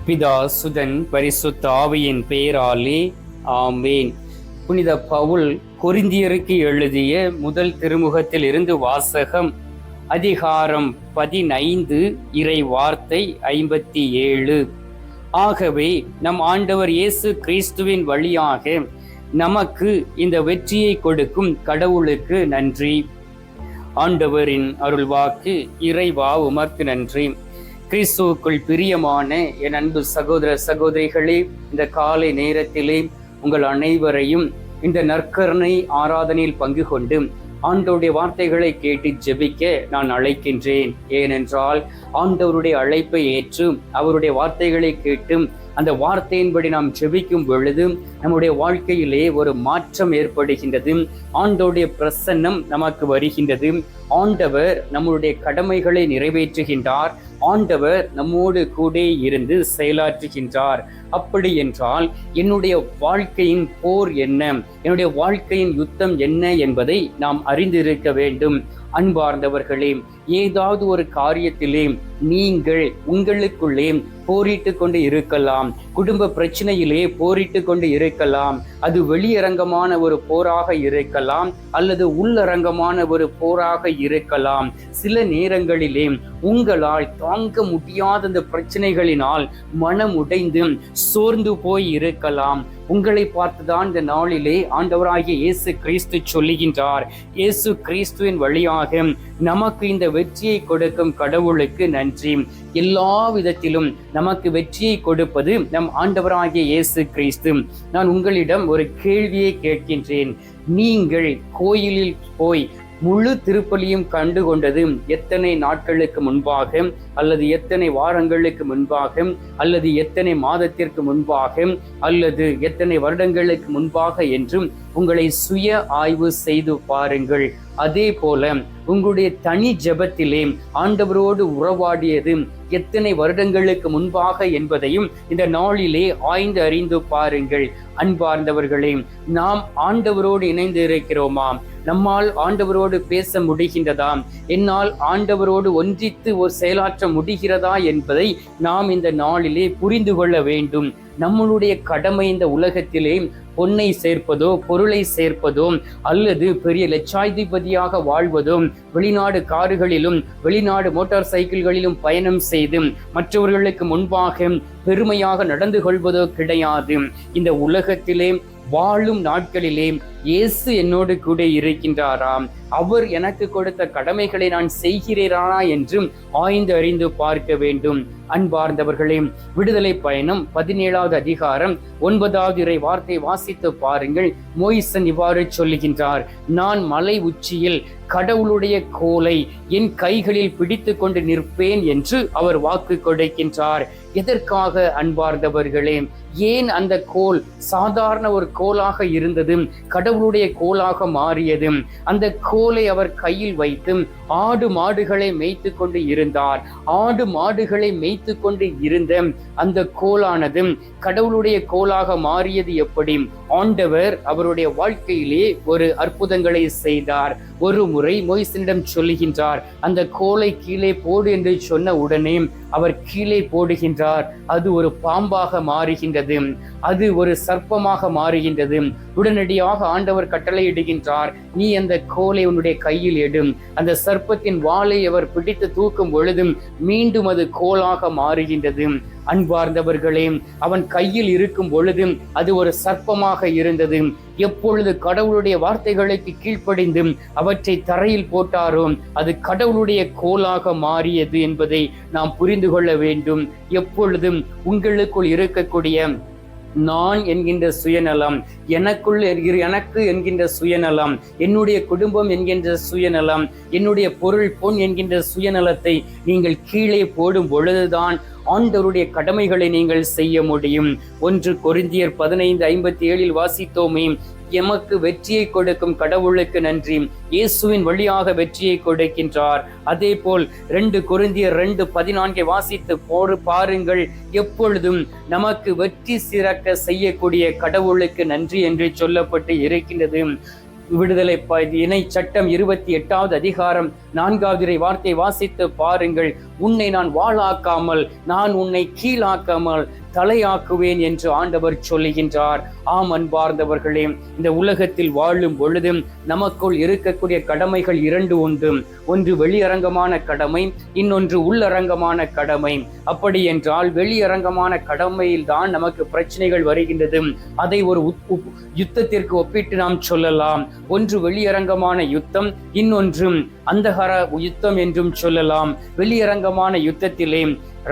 பிதா சுதன் பரிசுத்த ஆவியின் பெயராலே ஆமேன். புனித பவுல் கொரிந்தியருக்கு எழுதிய முதல் திருமுகத்தில் இருந்து வாசகம். அதிகாரம் 15, இறை வார்த்தை 57. ஆகவே நம் ஆண்டவர் இயேசு கிறிஸ்துவின் வழியாக நமக்கு இந்த வெற்றியை கொடுக்கும் கடவுளுக்கு நன்றி. ஆண்டவரின் அருள்வாக்கு. இறைவா உமக்கு நன்றி. கிறிஸ்துவுக்குள் பிரியமான என் அன்பு சகோதர சகோதரிகளே, இந்த காலை நேரத்திலே உங்கள் அனைவரையும் இந்த நற்கருணை ஆராதனையில் பங்கு கொண்டு ஆண்டவருடைய வார்த்தைகளை கேட்டு ஜெபிக்க நான் அழைக்கின்றேன். ஏனென்றால் ஆண்டவருடைய அழைப்பை ஏற்று அவருடைய வார்த்தைகளை கேட்டு அந்த வார்த்தையின்படி நாம் ஜெபிக்கும் பொழுது நம்முடைய வாழ்க்கையிலே ஒரு மாற்றம் ஏற்படுகின்றது. ஆண்டவருடைய பிரசன்னம் நமக்கு வருகின்றது. ஆண்டவர் நம்முடைய கடமைகளை நிறைவேற்றுகின்றார். ஆண்டவர் நம்மோடு கூட இருந்து செயலாற்றுகின்றார். அப்படி என்றால் என்னுடைய வாழ்க்கையின் போர் என்ன, என்னுடைய வாழ்க்கையின் யுத்தம் என்ன என்பதை நாம் அறிந்திருக்க வேண்டும். அன்பார்ந்தவர்களே, ஏதாவது ஒரு காரியத்திலே நீங்கள் உங்களுக்குள்ளே போரிட்டு கொண்டு இருக்கலாம். குடும்ப பிரச்சனையிலே போரிட்டு கொண்டு இருக்கலாம். அது வெளியரங்கமான ஒரு போராக இருக்கலாம் அல்லது உள்ளரங்கமான ஒரு போராக இருக்கலாம். சில நேரங்களிலே உங்களால் தாங்க முடியாத அந்த பிரச்சனைகளினால் மனம் உடைந்து சோர்ந்து போய் இருக்கலாம். உங்களை பார்த்துதான் இந்த நாளிலே ஆண்டவராகிய இயேசு கிறிஸ்து சொல்லுகின்றார். இயேசு கிறிஸ்துவின் வழியாக நமக்கு இந்த வெற்றியை கொடுக்கும் கடவுளுக்கு நன்றி. எல்லா விதத்திலும் நமக்கு வெற்றியை கொடுப்பது நம் ஆண்டவராகிய இயேசு கிறிஸ்து. நான் உங்களிடம் ஒரு கேள்வியை கேட்கின்றேன். நீங்கள் கோயிலில் போய் முழு திருப்பலியும் கண்டு கொண்டது எத்தனை நாட்களுக்கு முன்பாக, அல்லது எத்தனை வாரங்களுக்கு முன்பாக, அல்லது எத்தனை மாதத்திற்கு முன்பாக, அல்லது எத்தனை வருடங்களுக்கு முன்பாக என்றும் உங்களை சுய ஆய்வு செய்து பாருங்கள். அதே போல உங்களுடைய தனி ஜெபத்திலே ஆண்டவரோடு உறவாடியது எத்தனை வருடங்களுக்கு முன்பாக என்பதையும் இந்த நாளிலே ஆய்ந்து அறிந்து பாருங்கள். அன்பார்ந்தவர்களே, நாம் ஆண்டவரோடு இணைந்து இருக்கிறோமா? நம்மால் ஆண்டவரோடு பேச முடிகின்றதா? என்னால் ஆண்டவரோடு ஒன்றித்து ஒரு செயலாற்ற முடிகிறதா என்பதை நாம் இந்த நாளிலே புரிந்து கொள்ள வேண்டும். நம்மளுடைய கடமை இந்த உலகத்திலே பொன்னை சேர்ப்பதோ, பொருளை சேர்ப்பதோ, அல்லது பெரிய லட்சாதிபதியாக வாழ்வதோ, வெளிநாடு கார்களிலும் வெளிநாடு மோட்டார் சைக்கிள்களிலும் பயணம் செய்து மற்றவர்களுக்கு முன்பாக பெருமையாக நடந்து கொள்வதோ கிடையாது. இந்த உலகத்திலே வாழும் நாட்களிலே இயேசு என்னோடு கூட இருக்கின்றாராம், அவர் எனக்கு கொடுத்த கடமைகளை நான் செய்கிறேனா என்றும் ஆய்ந்து அறிந்து பார்க்க வேண்டும். அன்பார்ந்தவர்களே, விடுதலை பயணம் 17வது அதிகாரம் 9வது இறை வார்த்தை வாசித்து பாருங்கள். மோய்சன் இவ்வாறு சொல்லுகின்றார். நான் மலை உச்சியில் கடவுளுடைய கோலை என் கைகளில் பிடித்து கொண்டு நிற்பேன் என்று அவர் வாக்கு கொடுக்கின்றார். எதற்காக அன்பார்ந்தவர்களே? ஏன் அந்த கோல் சாதாரண ஒரு கோலாக இருந்தது கடவுளுடைய கோலாக மாறியது? அந்த கோலை அவர் கையில் வைத்து ஆடு மாடுகளை மேய்த்து கொண்டு இருந்தார். ஆடு மாடுகளை மேய்த்து கொண்டு இருந்த அந்த கோலானது கடவுளுடைய கோலாக மாறியது எப்படி? ஆண்டவர் அவருடைய வாழ்க்கையிலே ஒரு அற்புதங்களை செய்தார். ஒரு முறை மோய்சனிடம் சொல்லுகின்றார், அந்த கோலை கீழே போடு என்று சொன்ன உடனே அவர் கீழே போடுகின்றார். அது ஒரு பாம்பாக மாறுகின்றது, அது ஒரு சர்ப்பமாக மாறுகின்றது. உடனடியாக ஆண்டவர் கட்டளையிடுகின்றார், நீ அந்த கோலை உன்னுடைய கையில் எடும். அந்த சர்ப்பத்தின் வாளை அவர் பிடித்து தூக்கும் பொழுதும் மீண்டும் அது கோலாக மாறுகின்றது. அன்பார்ந்தவர்களே, அவன் கையில் இருக்கும் பொழுதும் அது ஒரு சர்ப்பமாக இருந்தது. எப்பொழுது கடவுளுடைய வார்த்தைகளுக்கு கீழ்ப்படிந்து அவற்றை தரையில் போட்டாரோ அது கடவுளுடைய கோலாக மாறியது என்பதை நாம் புரிந்து கொள்ள வேண்டும். எப்பொழுதும் உங்களுக்குள் இருக்கக்கூடிய நான் என்கின்ற சுயநலம், எனக்கு என்கின்ற சுயநலம், என்னுடைய குடும்பம் என்கின்ற சுயநலம், என்னுடைய பொருள் பொன் என்கின்ற சுயநலத்தை நீங்கள் கீழே போடும் பொழுதுதான் ஆண்டவருடைய கடமைகளை நீங்கள் செய்ய முடியும். 1 கொரிந்தியர் 15:57 வாசித்தோமே, எமக்கு வெற்றியை கொடுக்கும் கடவுளுக்கு நன்றி, இயேசுவின் வழியாக வெற்றியை கொடுக்கின்றார். அதே போல் 2 கொரிந்தியர் 2:14 வாசித்து பாருங்கள். எப்பொழுதும் நமக்கு வெற்றி சிறக்க செய்யக்கூடிய கடவுளுக்கு நன்றி என்று சொல்லப்பட்டு இருக்கின்றது. விடுதலை இணை சட்டம் 28வது அதிகாரம் 4வது வார்த்தை வாசித்து பாருங்கள். உன்னை நான் வாளாக்காமல் நான் உன்னை கீழாக்காமல் தலையாக்குவேன் என்று ஆண்டவர் சொல்லுகின்றார். ஆம் அன்பார்ந்தவர்களே, இந்த உலகத்தில் வாழும் பொழுது நமக்குள் இருக்கக்கூடிய கடமைகள் 2 உண்டு. ஒன்று வெளியரங்கமான கடமை, இன்னொன்று உள்ளரங்கமான கடமை. அப்படி என்றால் வெளியரங்கமான கடமையில் தான் நமக்கு பிரச்சனைகள் வருகின்றது. அதை ஒரு யுத்தத்திற்கு ஒப்பிட்டு நாம் சொல்லலாம். ஒன்று வெளியரங்கமான யுத்தம், இன்னொன்று அந்தகார யுத்தம் என்றும் சொல்லலாம். வெளியரங்கமான யுத்தத்திலே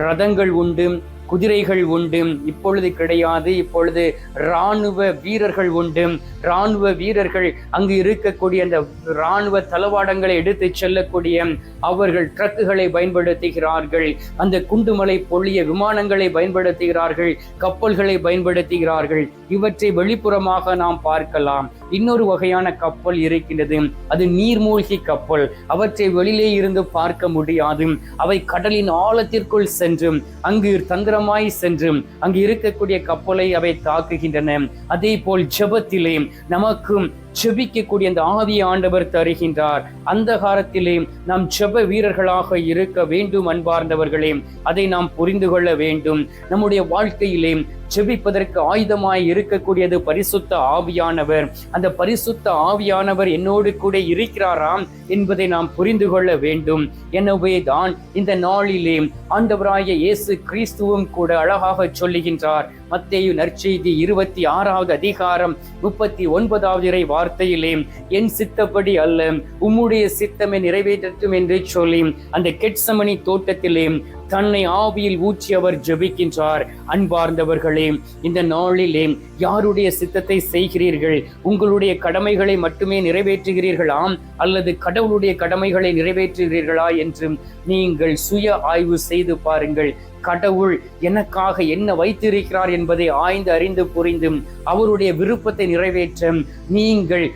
ரதங்கள் உண்டு, குதிரைகள் உண்டு. இப்பொழுது கிடையாது. இப்பொழுது இராணுவ வீரர்கள் உண்டு. இராணுவ வீரர்கள் அங்கு இருக்கக்கூடிய அந்த இராணுவ தளவாடங்களை எடுத்து செல்லக்கூடிய அவர்கள் ட்ரக்குகளை பயன்படுத்துகிறார்கள். அந்த குண்டுமலை பொழிய விமானங்களை பயன்படுத்துகிறார்கள், கப்பல்களை பயன்படுத்துகிறார்கள். இவற்றை வெளிப்புறமாக நாம் பார்க்கலாம். இன்னொரு வகையான கப்பல் இருக்கின்றது, அது நீர்மூழ்கி கப்பல். அவற்றை வெளியிலே இருந்து பார்க்க முடியாது. அவை கடலின் ஆழத்திற்குள் சென்று அங்கு தந்திரமாய் சென்று அங்கு இருக்கக்கூடிய கப்பலை அவை தாக்குகின்றன. அதே போல் ஜெபத்திலே நமக்கும் ஜெபிக்கக்கூடிய அந்த ஆவியை ஆண்டவர் தருகின்றார். அந்த காலத்திலே நாம் ஜெப வீரர்களாக இருக்க வேண்டும் அன்பார்ந்தவர்களே. அதை நாம் புரிந்து கொள்ள வேண்டும். நம்முடைய வாழ்க்கையிலே ஜெபிப்பதற்கு ஆயுதமாய் இருக்கக்கூடியது பரிசுத்த ஆவியானவர். அந்த பரிசுத்த ஆவியானவர் என்னோடு கூட இருக்கிறாராம் என்பதை நாம் புரிந்து கொள்ள வேண்டும். எனவே தான் இந்த நாளிலே ஆண்டவராய இயேசு கிறிஸ்துவும் கூட அழகாக சொல்லுகின்றார். மத்தேயு நற்செய்தி 26வது அதிகாரம் 39வது வார்த்தையிலே, என் சித்தப்படி அல்ல உம்முடைய சித்தமே நிறைவேற்றட்டும் என்று சொல்லி அந்த கெட்சமனி தோட்டத்திலே தன்னை ஆவியில் ஊற்றி அவர் ஜெபிக்கின்றார். அன்பார்ந்தவர்களே, இந்த நாளிலே யாருடைய சித்தத்தை செய்கிறீர்கள்? உங்களுடைய கடமைகளை மட்டுமே நிறைவேற்றுகிறீர்களா அல்லது கடவுளுடைய கடமைகளை நிறைவேற்றுகிறீர்களா என்று நீங்கள் சுய ஆய்வு செய்து பாருங்கள். கடவுள் எனக்காக என்ன வைத்திருக்கிறார் என்பதை ஆய்ந்து அறிந்து புரிந்து அவருடைய விருப்பத்தை நிறைவேற்ற நீங்கள்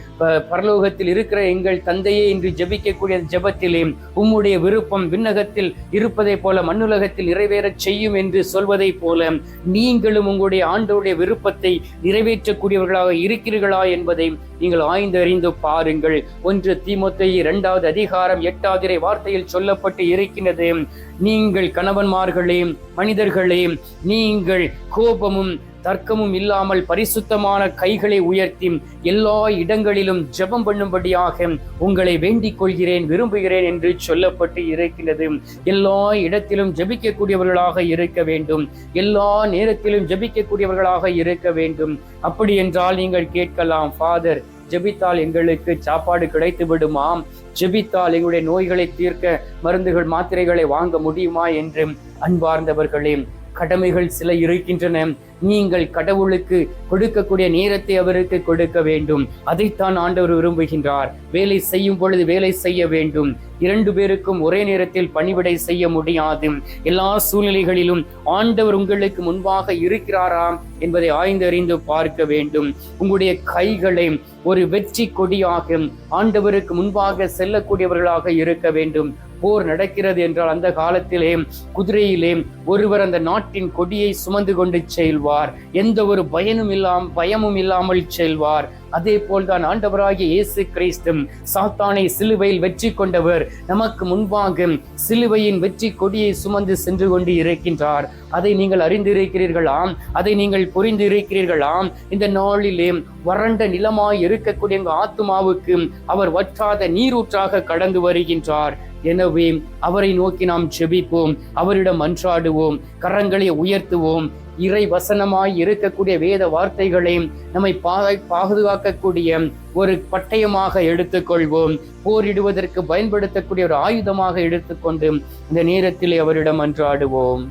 பரலோகத்தில் இருக்கிற எங்கள் தந்தையே என்று ஜெபிக்கக்கூடிய ஜெபத்திலே உம்முடைய விருப்பம் விண்ணகத்தில் இருப்பதை போல மண்ணுலகத்தில் நிறைவேறச் செய்யும் என்று சொல்வதை போல நீங்களும் உங்களுடைய ஆண்டவருடைய விருப்பத்தை நிறைவேற்றக்கூடியவர்களாக இருக்கிறீர்களா என்பதை நீங்கள் ஆய்ந்து அறிந்து பாருங்கள். 1 தீமோத்தேயு 2வது அதிகாரம் 8வது வார்த்தையில் சொல்லப்பட்டு இருக்கின்றது, நீங்கள் கணவன்மார்களே மனிதர்களே, நீங்கள் கோபமும் தர்க்கமும் இல்லாமல் பரிசுத்தமான கைகளை உயர்த்தி எல்லா இடங்களிலும் ஜெபம் பண்ணும்படியாக உங்களை வேண்டிக் கொள்கிறேன், விரும்புகிறேன் என்று சொல்லப்பட்டு இருக்கிறது. எல்லா இடத்திலும் ஜெபிக்கக்கூடியவர்களாக இருக்க வேண்டும். எல்லா நேரத்திலும் ஜெபிக்கக்கூடியவர்களாக இருக்க வேண்டும். அப்படி என்றால் நீங்கள் கேட்கலாம், ஃபாதர், ஜெபித்தால் எங்களுக்கு சாப்பாடு கிடைத்து விடுமாம், ஜெபித்தால் எங்களுடைய நோய்களை தீர்க்க மருந்துகள் மாத்திரைகளை வாங்க முடியுமா என்று. அன்பார்ந்தவர்களே, கடமைகள் சில இருக்கின்றன. நீங்கள் கடவுளுக்கு கொடுக்கக்கூடிய நேரத்தை அவருக்கு கொடுக்க வேண்டும். அதைத்தான் ஆண்டவர் விரும்புகின்றார். வேலை செய்யும் பொழுது வேலை செய்ய வேண்டும். 2 பேருக்கும் ஒரே நேரத்தில் பணிவிடை செய்ய முடியாது. எல்லா சூழ்நிலைகளிலும் ஆண்டவர் உங்களுக்கு முன்பாக இருக்கிறாரா என்பதை ஆய்ந்து அறிந்து பார்க்க வேண்டும். உங்களுடைய கைகளை ஒரு வெற்றி கொடியாக ஆண்டவருக்கு முன்பாக செல்லக்கூடியவர்களாக இருக்க வேண்டும். போர் நடக்கிறது என்றால் அந்த காலத்திலே குதிரையிலே ஒருவர் அந்த நாட்டின் கொடியை சுமந்து கொண்டு செல்வார். எந்த ஒரு பயமும் இல்லாமல் செல்வார். அதே போல்தான் ஆண்டவராகிய இயேசு கிறிஸ்து சாத்தானை சிலுவையில் வெற்றி கொண்டவர் நமக்கு முன்பாக சிலுவையின் வெற்றி கொடியை சுமந்து சென்று கொண்டு இருக்கின்றார். அதை நீங்கள் அறிந்திருக்கிறீர்களாம், அதை நீங்கள் புரிந்து இருக்கிறீர்களாம். இந்த நாளிலே வறண்ட நிலமாய் இருக்கக்கூடிய எங்கள் ஆத்துமாவுக்கு அவர் வற்றாத நீரூற்றாக கடந்து வருகின்றார். எனவே அவரை நோக்கி நாம் ஜெபிப்போம், அவரிடம் மன்றாடுவோம், கரங்களை உயர்த்துவோம். இறை வசனமாய் இருக்கக்கூடிய வேத வார்த்தைகளை நம்மை பாதுகாக்கக்கூடிய ஒரு பட்டயமாக எடுத்துக்கொள்வோம். போரிடுவதற்கு பயன்படுத்தக்கூடிய ஒரு ஆயுதமாக எடுத்துக்கொண்டு இந்த நேரத்தில் அவரிடம் மன்றாடுவோம்.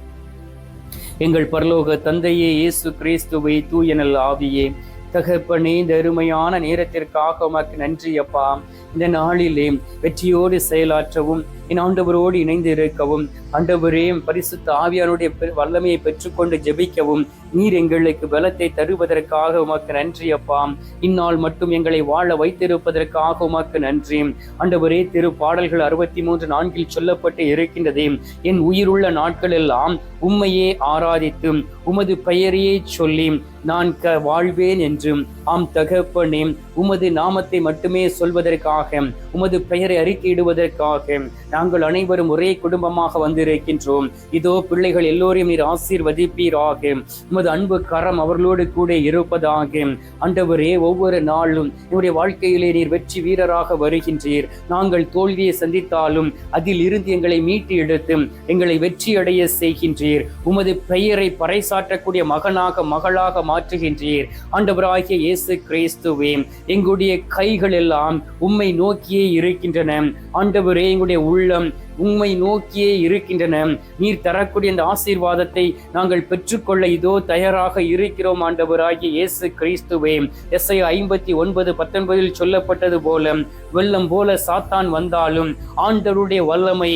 எங்கள் பரலோக தந்தையே, இயேசு கிறிஸ்துவை, தூய நல் ஆவியே, தகப்பனே, இந்த அருமையான நேரத்திற்காக உமக்கு நன்றி அப்பா. இந்த நாளிலே வெற்றியோடு செயலாற்றவும் என் ஆண்டவரோடு இணைந்து இருக்கவும், ஆண்டவரே பரிசுத்த ஆவியானுடைய வல்லமையை பெற்றுக்கொண்டு ஜெபிக்கவும் நீர் எங்களுக்கு பலத்தை தருவதற்காக உமக்கு நன்றி அப்பா. இந்நாள் மட்டும் எங்களை வாழ வைத்திருப்பதற்காக உமக்கு நன்றி ஆண்டவரே. திரு பாடல்கள் 63:4 சொல்லப்பட்டு இருக்கின்றதே, என் உயிருள்ள நாட்கள் எல்லாம் உம்மையே ஆராதித்து உமது பெயரையே சொல்லி நான் வாழ்வேன் என்றும். ஆம் தகப்பனே, உமது நாமத்தை மட்டுமே சொல்வதற்காக, உமது பெயரை அறிக்கையிடுவதற்காக நாங்கள் அனைவரும் ஒரே குடும்பமாக வந்திருக்கின்றோம். இதோ பிள்ளைகள் எல்லோரையும் நீர் ஆசீர்வதிப்பீராக. உமது அன்பு கரம் அவர்களோடு கூட இருப்பதாக. ஆண்டவரே, ஒவ்வொரு நாளும் என்னுடைய வாழ்க்கையிலே நீர் வெற்றி வீரராக வருகின்றீர். நாங்கள் தோல்வியை சந்தித்தாலும் அதில் இருந்து எங்களை மீட்டு எடுத்து எங்களை வெற்றி அடைய செய்கின்றீர். உமது பெயரை பறைசாற்றக்கூடிய மகனாக மகளாக மாற்றுகின்றீர். ஆண்டவராகிய இயேசு கிறிஸ்துவே, எங்களுடைய கைகள் எல்லாம் உம்மை நோக்கியே இருக்கின்றன. ஆண்டவரே, எங்களுடைய உள்ளம் உம்மை நோக்கியே இருக்கின்றன. நீர் தரக்கூடிய இந்த ஆசீர்வாதத்தை நாங்கள் பெற்றுக்கொள்ள இதோ தயாராக இருக்கிறோம். ஆண்டவராகிய இயேசு கிறிஸ்துவே, எஸ்ஐயா 59:19 சொல்லப்பட்டது போல, வெள்ளம் போல சாத்தான் வந்தாலும் ஆண்டவருடைய வல்லமை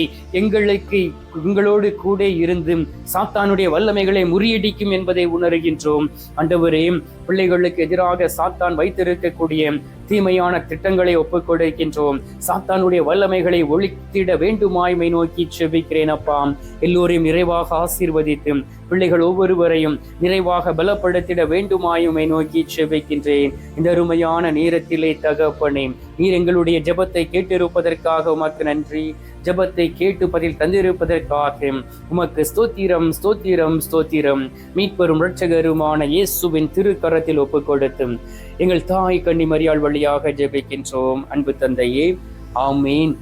எங்களோடு கூட இருந்து சாத்தானுடைய வல்லமைகளை முறியடிக்கும் என்பதை உணர்கின்றோம். ஆண்டவரே, பிள்ளைகளுக்கு எதிராக சாத்தான் வைத்திருக்கக்கூடிய தீமையான திட்டங்களை ஒப்புக் கொடுக்கின்றோம். சாத்தானுடைய வல்லமைகளை ஒழித்திட வேண்டுமாய்மை நோக்கி செபிக்கிறேன் அப்பா. எல்லோரையும் நிறைவாக ஆசீர்வதித்து பிள்ளைகள் ஒவ்வொருவரையும் நிறைவாக பலப்படுத்திட வேண்டுமாயுமை நோக்கி செபிக்கின்றேன். இந்த அருமையான நேரத்திலே தகப்பனே, நீர் எங்களுடைய ஜெபத்தை கேட்டிருப்பதற்காக உமக்கு நன்றி. ஜெபத்தை கேட்டு பதில் தந்திருப்பதற்காக உமக்கு ஸ்தோத்திரம், ஸ்தோத்திரம், ஸ்தோத்திரம். மீட்பெரும் இரட்சகருமான இயேசுவின் திருக்கரத்தில் ஒப்புக் கொடுத்து எங்கள் தாய் கன்னி மரியாள் வழியாக ஜெபிக்கின்றோம். அன்பு தந்தையே, ஆமீன்.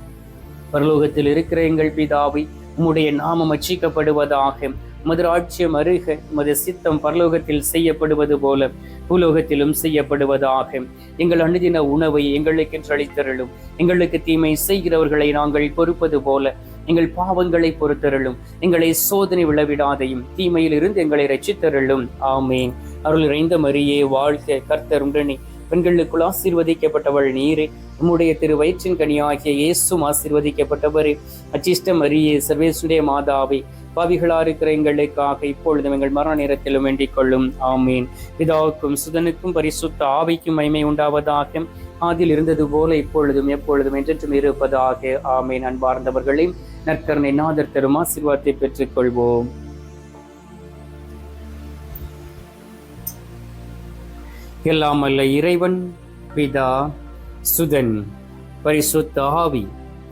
பரலோகத்தில் இருக்கிற எங்கள் பிதாவே, உம்முடைய நாமம் அர்ச்சிக்கப்படுவதாக. உமது ராஜ்யம் அருக, உமது சித்தம் பரலோகத்தில் செய்யப்படுவது போல பூலோகத்திலும் செய்யப்படுவதாக. எங்கள் அனுதின உணவை எங்களுக்கென்று அளித்தருளும். எங்களுக்கு தீமை செய்கிறவர்களை நாங்கள் பொறுப்பது போல எங்கள் பாவங்களை பொறுத்தருளும். எங்களை சோதனை விழவிடாதையும் தீமையில் இருந்து எங்களை ரட்சித்தருளும். ஆமீன். அருள் நிறைந்த மரியே வாழ்க, கர்த்தர் உடனே பெண்களுக்குள் ஆசீர்வதிக்கப்பட்டவள் நீரே. உம்முடைய திரு வயிற்றின் கனியாகிய இயேசும் ஆசீர்வதிக்கப்பட்டவரே. அச்சிஷ்ட மரியே, சர்வேசுடைய மாதாவே, பாவிகளா இருக்கிற எங்களுக்காக இப்பொழுதும் எங்கள் மரண நேரத்திலும் வேண்டிக் கொள்ளும். ஆமீன். பிதாவுக்கும் சுதனுக்கும் பரிசுத்த ஆவிக்கும் மகிமை உண்டாவதாக. ஆதியில் இருந்தது போல இப்பொழுதும் எப்பொழுதும் என்றென்றும் இருப்பதாக. ஆமீன். அன்பார்ந்தவர்களே, நற்கருணை நாதர் தரும் ஆசீர்வாதத்தை பெற்றுக் கொள்வோம். எல்லாம் அல்ல இறைவன், பிதா, சுதன், பரிசுத்த ஆவி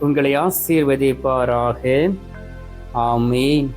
உங்களை ஆசீர்வதிப்பாராக. ஆமீன்.